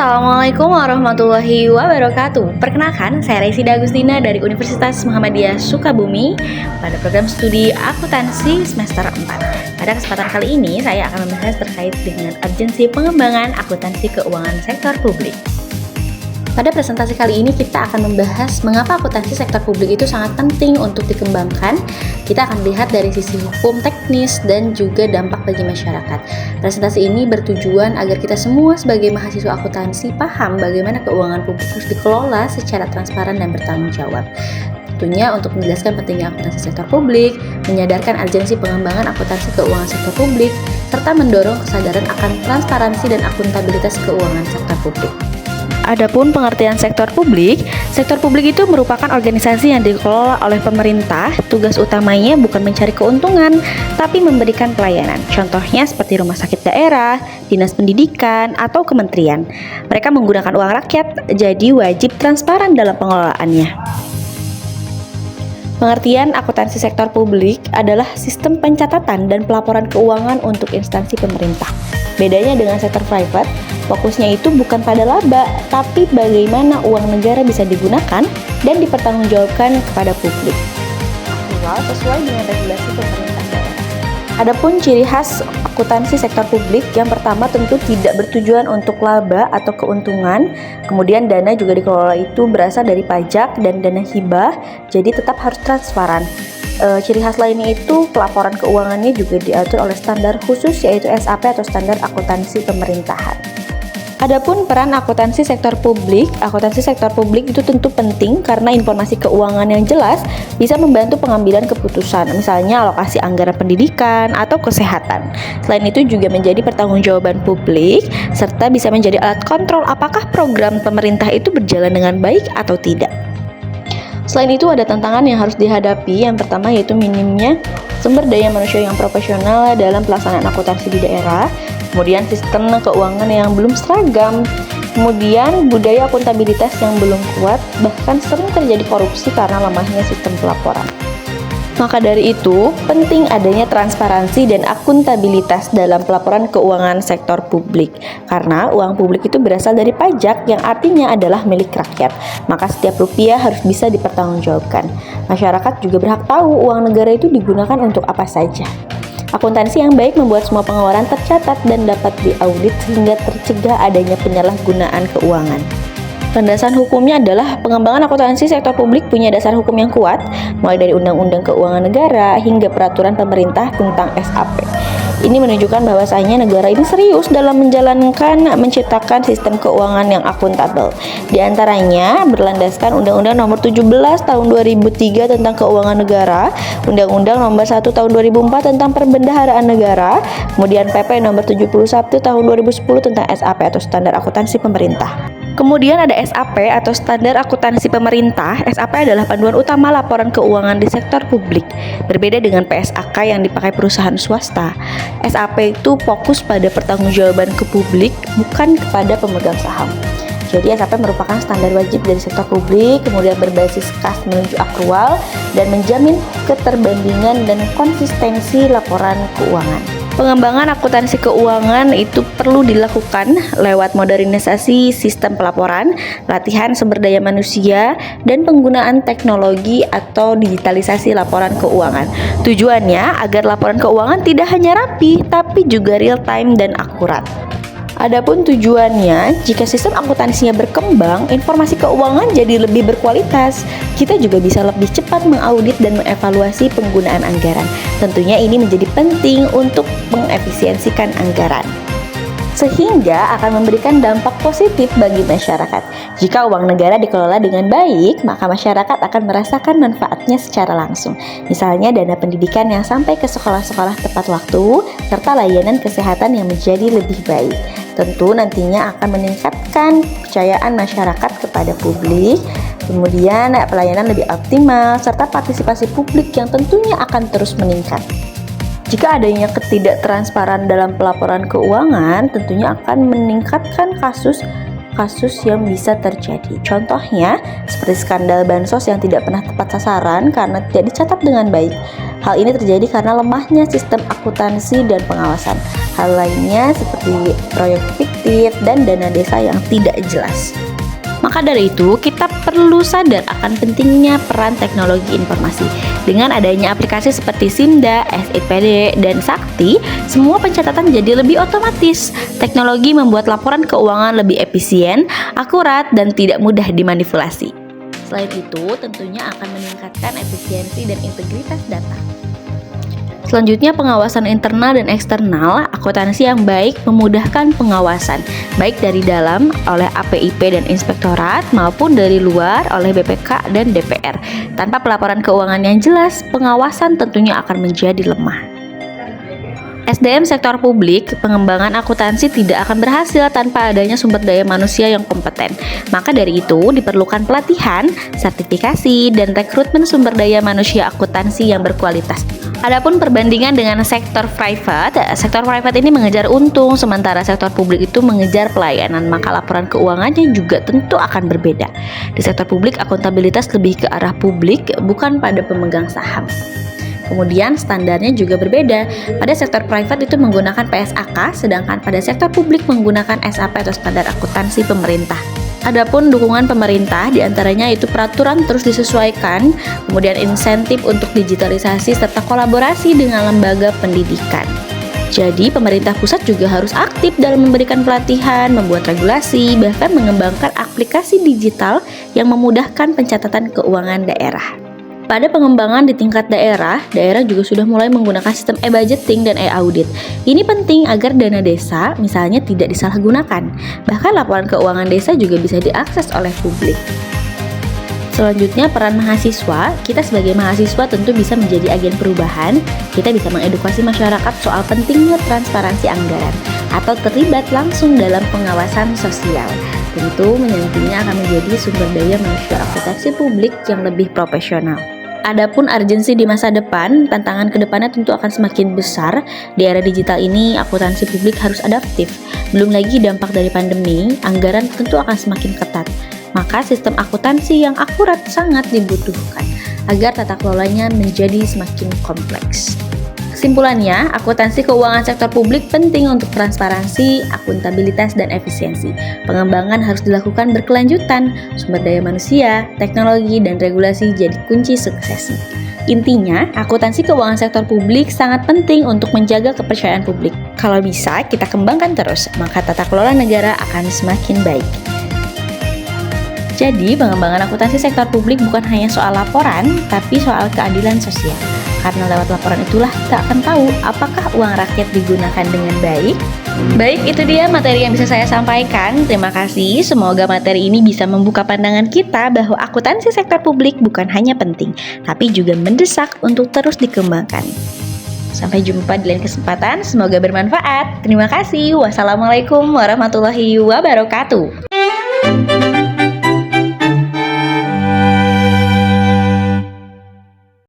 Assalamualaikum warahmatullahi wabarakatuh. Perkenalkan, saya Reisida Agustina dari Universitas Muhammadiyah Sukabumi pada program studi akuntansi semester 4. Pada kesempatan kali ini, saya akan membahas terkait dengan urgensi pengembangan akuntansi keuangan sektor publik. Pada presentasi kali ini kita akan membahas mengapa akuntansi sektor publik itu sangat penting untuk dikembangkan. Kita akan lihat dari sisi hukum, teknis, dan juga dampak bagi masyarakat. Presentasi ini bertujuan agar kita semua sebagai mahasiswa akuntansi paham bagaimana keuangan publik harus dikelola secara transparan dan bertanggung jawab. Tentunya untuk menjelaskan pentingnya akuntansi sektor publik, menyadarkan urgensi pengembangan akuntansi keuangan sektor publik, serta mendorong kesadaran akan transparansi dan akuntabilitas keuangan sektor publik. Adapun pengertian sektor publik itu merupakan organisasi yang dikelola oleh pemerintah. Tugas utamanya bukan mencari keuntungan, tapi memberikan pelayanan. Contohnya seperti rumah sakit daerah, dinas pendidikan, atau kementerian. Mereka menggunakan uang rakyat, jadi wajib transparan dalam pengelolaannya. Pengertian akuntansi sektor publik adalah sistem pencatatan dan pelaporan keuangan untuk instansi pemerintah. Bedanya dengan sektor private, fokusnya itu bukan pada laba, tapi bagaimana uang negara bisa digunakan dan dipertanggungjawabkan kepada publik. Sesuai dengan regulasi pemerintah daerah. Adapun ciri khas akuntansi sektor publik, yang pertama tentu tidak bertujuan untuk laba atau keuntungan. Kemudian dana juga dikelola itu berasal dari pajak dan dana hibah, jadi tetap harus transparan. Ciri khas lainnya itu pelaporan keuangannya juga diatur oleh standar khusus, yaitu SAP atau standar akuntansi pemerintahan. Adapun peran akuntansi sektor publik itu tentu penting karena informasi keuangan yang jelas bisa membantu pengambilan keputusan, misalnya alokasi anggaran pendidikan atau kesehatan. Selain itu juga menjadi pertanggungjawaban publik serta bisa menjadi alat kontrol apakah program pemerintah itu berjalan dengan baik atau tidak. Selain itu ada tantangan yang harus dihadapi. Yang pertama yaitu minimnya sumber daya manusia yang profesional dalam pelaksanaan akuntansi di daerah. Kemudian sistem keuangan yang belum seragam. Kemudian budaya akuntabilitas yang belum kuat, bahkan sering terjadi korupsi karena lemahnya sistem pelaporan. Maka dari itu, penting adanya transparansi dan akuntabilitas dalam pelaporan keuangan sektor publik. Karena uang publik itu berasal dari pajak yang artinya adalah milik rakyat. Maka setiap rupiah harus bisa dipertanggungjawabkan. Masyarakat juga berhak tahu uang negara itu digunakan untuk apa saja. Akuntansi yang baik membuat semua pengeluaran tercatat dan dapat diaudit sehingga tercegah adanya penyalahgunaan keuangan. Landasan hukumnya adalah pengembangan akuntansi sektor publik punya dasar hukum yang kuat, mulai dari Undang-Undang Keuangan Negara hingga peraturan pemerintah tentang SAP. Ini menunjukkan bahwasanya negara ini serius dalam menciptakan sistem keuangan yang akuntabel. Di antaranya berlandaskan Undang-Undang Nomor 17 Tahun 2003 tentang Keuangan Negara, Undang-Undang Nomor 1 Tahun 2004 tentang Perbendaharaan Negara, kemudian PP Nomor 71 Tahun 2010 tentang SAP atau Standar Akuntansi Pemerintah. Kemudian ada SAP atau Standar Akuntansi Pemerintah. SAP adalah panduan utama laporan keuangan di sektor publik. Berbeda dengan PSAK yang dipakai perusahaan swasta. SAP itu fokus pada pertanggungjawaban ke publik, bukan kepada pemegang saham. Jadi SAP merupakan standar wajib dari sektor publik, kemudian berbasis kas menuju akrual, dan menjamin keterbandingan dan konsistensi laporan keuangan. Pengembangan akuntansi keuangan itu perlu dilakukan lewat modernisasi sistem pelaporan, latihan sumber daya manusia, dan penggunaan teknologi atau digitalisasi laporan keuangan. Tujuannya agar laporan keuangan tidak hanya rapi, tapi juga real time dan akurat. Adapun tujuannya, jika sistem akuntansinya berkembang, informasi keuangan jadi lebih berkualitas. Kita juga bisa lebih cepat mengaudit dan mengevaluasi penggunaan anggaran. Tentunya ini menjadi penting untuk mengefisiensikan anggaran, sehingga akan memberikan dampak positif bagi masyarakat. Jika uang negara dikelola dengan baik, maka masyarakat akan merasakan manfaatnya secara langsung. Misalnya dana pendidikan yang sampai ke sekolah-sekolah tepat waktu, serta layanan kesehatan yang menjadi lebih baik. Tentu nantinya akan meningkatkan kepercayaan masyarakat kepada publik, kemudian pelayanan lebih optimal, serta partisipasi publik yang tentunya akan terus meningkat. Jika adanya ketidaktransparan dalam pelaporan keuangan, tentunya akan meningkatkan kasus yang bisa terjadi. Contohnya, seperti skandal bansos yang tidak pernah tepat sasaran karena tidak dicatat dengan baik. Hal ini terjadi karena lemahnya sistem akuntansi dan pengawasan. Hal lainnya seperti proyek fiktif fluktuatif, dan dana desa yang tidak jelas. Maka dari itu, kita perlu sadar akan pentingnya peran teknologi informasi. Dengan adanya aplikasi seperti Simda, SIPD, dan Sakti, semua pencatatan jadi lebih otomatis. Teknologi membuat laporan keuangan lebih efisien, akurat, dan tidak mudah dimanipulasi. Selain itu, tentunya akan meningkatkan efisiensi dan integritas data. Selanjutnya, pengawasan internal dan eksternal. Akuntansi yang baik memudahkan pengawasan, baik dari dalam oleh APIP dan inspektorat maupun dari luar oleh BPK dan DPR. Tanpa pelaporan keuangan yang jelas, pengawasan tentunya akan menjadi lemah. SDM sektor publik, pengembangan akuntansi tidak akan berhasil tanpa adanya sumber daya manusia yang kompeten. Maka dari itu, diperlukan pelatihan, sertifikasi, dan rekrutmen sumber daya manusia akuntansi yang berkualitas. Adapun perbandingan dengan sektor private ini mengejar untung, sementara sektor publik itu mengejar pelayanan, maka laporan keuangannya juga tentu akan berbeda. Di sektor publik, akuntabilitas lebih ke arah publik, bukan pada pemegang saham. Kemudian standarnya juga berbeda. Pada sektor private itu menggunakan PSAK, sedangkan pada sektor publik menggunakan SAP atau standar akuntansi pemerintah. Adapun dukungan pemerintah diantaranya itu peraturan terus disesuaikan, kemudian insentif untuk digitalisasi serta kolaborasi dengan lembaga pendidikan. Jadi pemerintah pusat juga harus aktif dalam memberikan pelatihan, membuat regulasi, bahkan mengembangkan aplikasi digital yang memudahkan pencatatan keuangan daerah. Pada pengembangan di tingkat daerah juga sudah mulai menggunakan sistem e-budgeting dan e-audit. Ini penting agar dana desa misalnya tidak disalahgunakan. Bahkan laporan keuangan desa juga bisa diakses oleh publik. Selanjutnya, peran mahasiswa. Kita sebagai mahasiswa tentu bisa menjadi agen perubahan. Kita bisa mengedukasi masyarakat soal pentingnya transparansi anggaran atau terlibat langsung dalam pengawasan sosial. Tentu menyantinya akan menjadi sumber daya manusia akuntansi publik yang lebih profesional. Adapun urgensi di masa depan, tantangan kedepannya tentu akan semakin besar. Di era digital ini, akuntansi publik harus adaptif. Belum lagi dampak dari pandemi, anggaran tentu akan semakin ketat. Maka sistem akuntansi yang akurat sangat dibutuhkan agar tata kelolanya menjadi semakin kompleks. Kesimpulannya, akuntansi keuangan sektor publik penting untuk transparansi, akuntabilitas, dan efisiensi. Pengembangan harus dilakukan berkelanjutan, sumber daya manusia, teknologi, dan regulasi jadi kunci suksesnya. Intinya, akuntansi keuangan sektor publik sangat penting untuk menjaga kepercayaan publik. Kalau bisa, kita kembangkan terus, maka tata kelola negara akan semakin baik. Jadi, pengembangan akuntansi sektor publik bukan hanya soal laporan, tapi soal keadilan sosial. Karena lewat laporan itulah kita akan tahu apakah uang rakyat digunakan dengan baik. Baik, itu dia materi yang bisa saya sampaikan. Terima kasih, semoga materi ini bisa membuka pandangan kita bahwa akuntansi sektor publik bukan hanya penting, tapi juga mendesak untuk terus dikembangkan. Sampai jumpa di lain kesempatan, semoga bermanfaat. Terima kasih, wassalamualaikum warahmatullahi wabarakatuh.